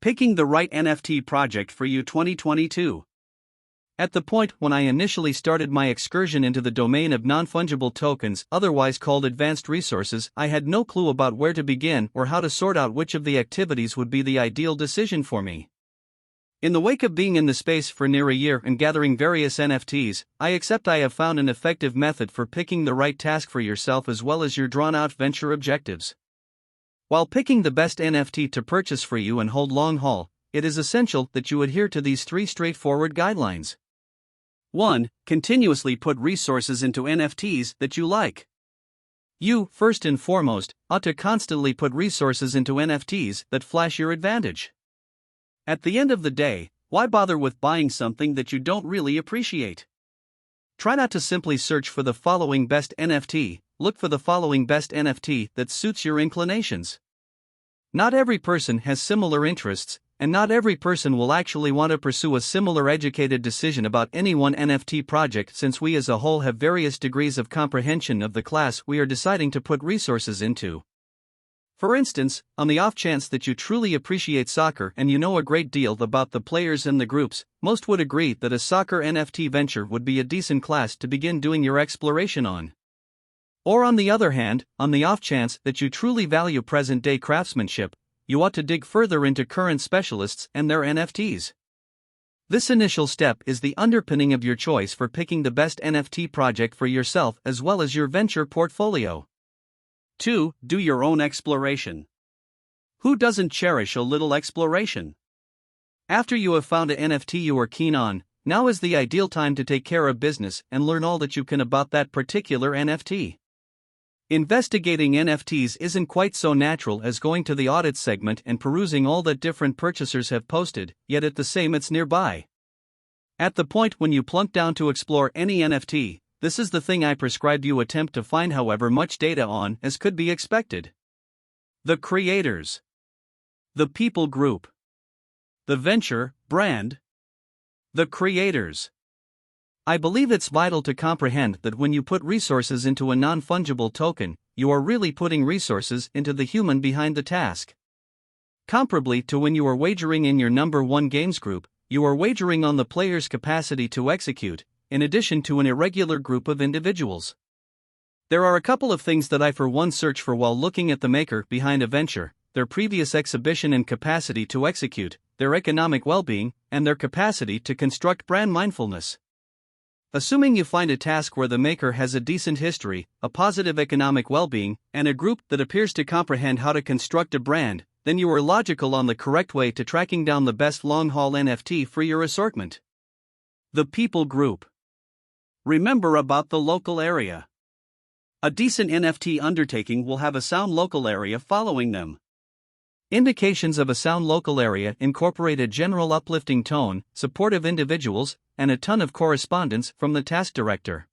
Picking the right NFT project for you 2022. At the point when I initially started my excursion into the domain of non-fungible tokens, otherwise called advanced resources, I had no clue about where to begin or how to sort out which of the activities would be the ideal decision for me. In the wake of being in the space for near a year and gathering various NFTs, I have found an effective method for picking the right task for yourself as well as your drawn-out venture objectives. While picking the best NFT to purchase for you and hold long haul, it is essential that you adhere to these 3 straightforward guidelines. 1. Continuously put resources into NFTs that you like. You, first and foremost, ought to constantly put resources into NFTs that flash your advantage. At the end of the day, why bother with buying something that you don't really appreciate? Try not to simply search for the following best NFT, look for the following best NFT that suits your inclinations. Not every person has similar interests, and not every person will actually want to pursue a similar educated decision about any one NFT project, since we as a whole have various degrees of comprehension of the class we are deciding to put resources into. For instance, on the off chance that you truly appreciate soccer and you know a great deal about the players and the groups, most would agree that a soccer NFT venture would be a decent class to begin doing your exploration on. Or on the other hand, on the off chance that you truly value present-day craftsmanship, you ought to dig further into current specialists and their NFTs. This initial step is the underpinning of your choice for picking the best NFT project for yourself as well as your venture portfolio. 2. Do your own exploration. Who doesn't cherish a little exploration? After you have found an NFT you are keen on, now is the ideal time to take care of business and learn all that you can about that particular NFT. Investigating NFTs isn't quite so natural as going to the audit segment and perusing all that different purchasers have posted, yet at the same it's nearby. At the point when you plunk down to explore any NFT, this is the thing I prescribe you attempt to find however much data on as could be expected. The creators. The people group. The venture, brand. The creators. I believe it's vital to comprehend that when you put resources into a non-fungible token, you are really putting resources into the human behind the task. Comparably to when you are wagering in your number 1 games group, you are wagering on the player's capacity to execute, in addition to an irregular group of individuals. There are a couple of things that I for one search for while looking at the maker behind a venture: their previous exhibition and capacity to execute, their economic well-being, and their capacity to construct brand mindfulness. Assuming you find a task where the maker has a decent history, a positive economic well-being, and a group that appears to comprehend how to construct a brand, then you are logical on the correct way to tracking down the best long-haul NFT for your assortment. The people group. Remember about the local area. A decent NFT undertaking will have a sound local area following them. Indications of a sound local area incorporate a general uplifting tone, supportive individuals, and a ton of correspondence from the task director.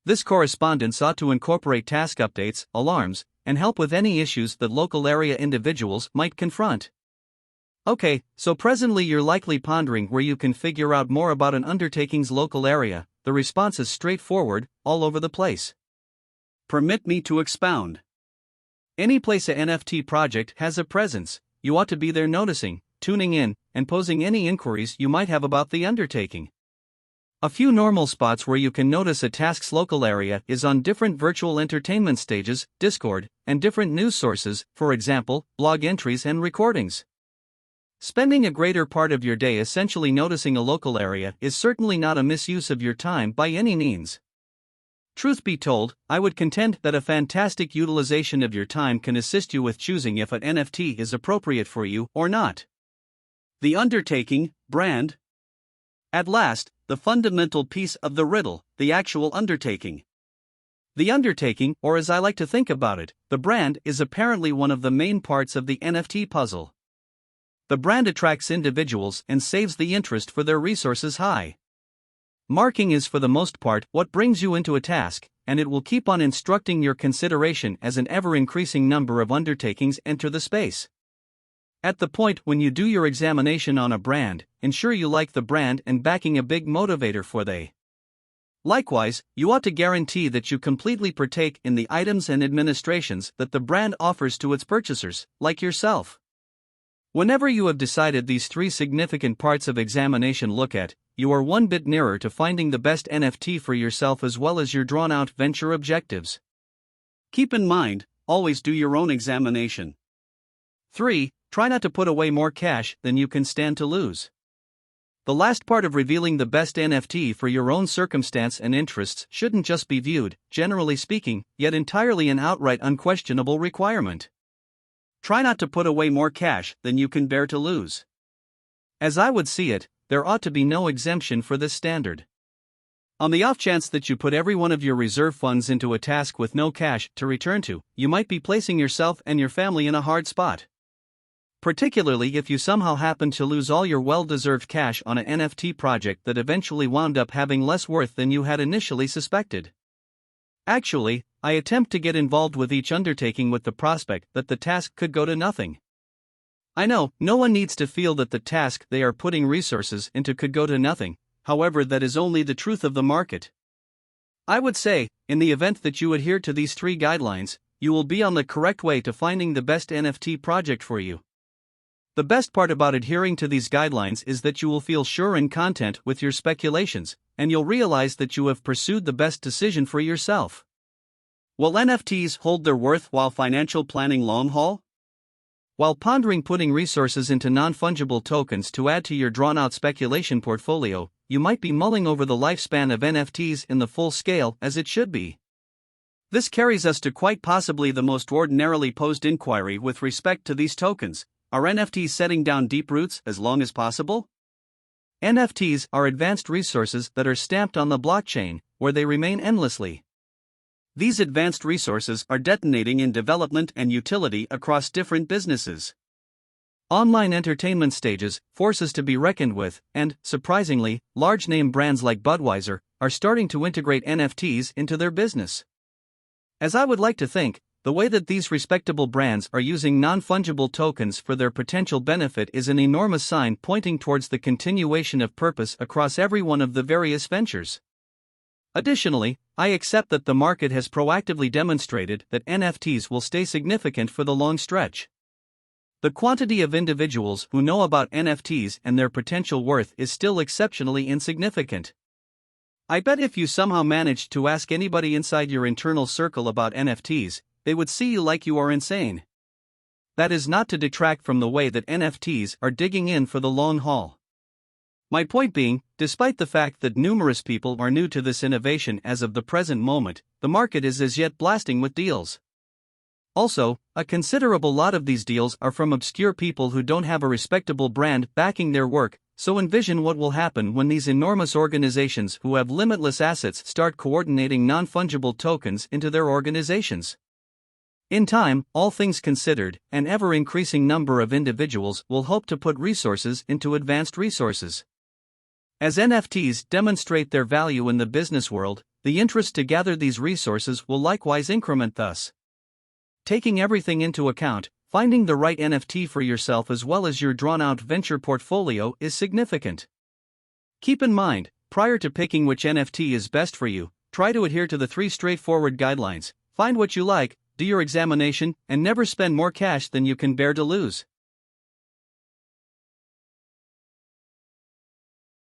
This correspondence ought to incorporate task updates, alarms, and help with any issues that local area individuals might confront. Okay, so presently you're likely pondering where you can figure out more about an undertaking's local area. The response is straightforward, all over the place. Permit me to expound. Any place a NFT project has a presence, you ought to be there noticing, tuning in, and posing any inquiries you might have about the undertaking. A few normal spots where you can notice a task's local area is on different virtual entertainment stages, Discord, and different news sources, for example, blog entries and recordings. Spending a greater part of your day essentially noticing a local area is certainly not a misuse of your time by any means. Truth be told, I would contend that a fantastic utilization of your time can assist you with choosing if an NFT is appropriate for you or not. The undertaking, brand. At last, the fundamental piece of the riddle, the actual undertaking. The undertaking, or as I like to think about it, the brand, is apparently one of the main parts of the NFT puzzle. The brand attracts individuals and saves the interest for their resources high. Marking is for the most part what brings you into a task, and it will keep on instructing your consideration as an ever-increasing number of undertakings enter the space. At the point when you do your examination on a brand, ensure you like the brand and backing a big motivator for they. Likewise, you ought to guarantee that you completely partake in the items and administrations that the brand offers to its purchasers, like yourself. Whenever you have decided these three significant parts of examination look at, you are one bit nearer to finding the best NFT for yourself as well as your drawn-out venture objectives. Keep in mind, always do your own examination. 3. Try not to put away more cash than you can stand to lose. The last part of revealing the best NFT for your own circumstance and interests shouldn't just be viewed, generally speaking, yet entirely an outright unquestionable requirement. Try not to put away more cash than you can bear to lose. As I would see it, there ought to be no exemption for this standard. On the off chance that you put every one of your reserve funds into a task with no cash to return to, you might be placing yourself and your family in a hard spot. Particularly if you somehow happen to lose all your well-deserved cash on an NFT project that eventually wound up having less worth than you had initially suspected. Actually, I attempt to get involved with each undertaking with the prospect that the task could go to nothing. I know, no one needs to feel that the task they are putting resources into could go to nothing, however, that is only the truth of the market. I would say, in the event that you adhere to these three guidelines, you will be on the correct way to finding the best NFT project for you. The best part about adhering to these guidelines is that you will feel sure and content with your speculations, and you'll realize that you have pursued the best decision for yourself. Will NFTs hold their worth while financial planning long haul? While pondering putting resources into non-fungible tokens to add to your drawn-out speculation portfolio, you might be mulling over the lifespan of NFTs in the full scale as it should be. This carries us to quite possibly the most ordinarily posed inquiry with respect to these tokens. Are NFTs setting down deep roots as long as possible? NFTs are advanced resources that are stamped on the blockchain, where they remain endlessly. These advanced resources are detonating in development and utility across different businesses. Online entertainment stages, forces to be reckoned with, and, surprisingly, large-name brands like Budweiser are starting to integrate NFTs into their business. As I would like to think, the way that these respectable brands are using non-fungible tokens for their potential benefit is an enormous sign pointing towards the continuation of purpose across every one of the various ventures. Additionally, I accept that the market has proactively demonstrated that NFTs will stay significant for the long stretch. The quantity of individuals who know about NFTs and their potential worth is still exceptionally insignificant. I bet if you somehow managed to ask anybody inside your internal circle about NFTs, they would see you like you are insane. That is not to detract from the way that NFTs are digging in for the long haul. My point being, despite the fact that numerous people are new to this innovation as of the present moment, the market is as yet blasting with deals. Also, a considerable lot of these deals are from obscure people who don't have a respectable brand backing their work, so envision what will happen when these enormous organizations who have limitless assets start coordinating non-fungible tokens into their organizations. In time, all things considered, an ever-increasing number of individuals will hope to put resources into advanced resources. As NFTs demonstrate their value in the business world, the interest to gather these resources will likewise increment thus. Taking everything into account, finding the right NFT for yourself as well as your drawn-out venture portfolio is significant. Keep in mind, prior to picking which NFT is best for you, try to adhere to the three straightforward guidelines: find what you like, do your examination, and never spend more cash than you can bear to lose.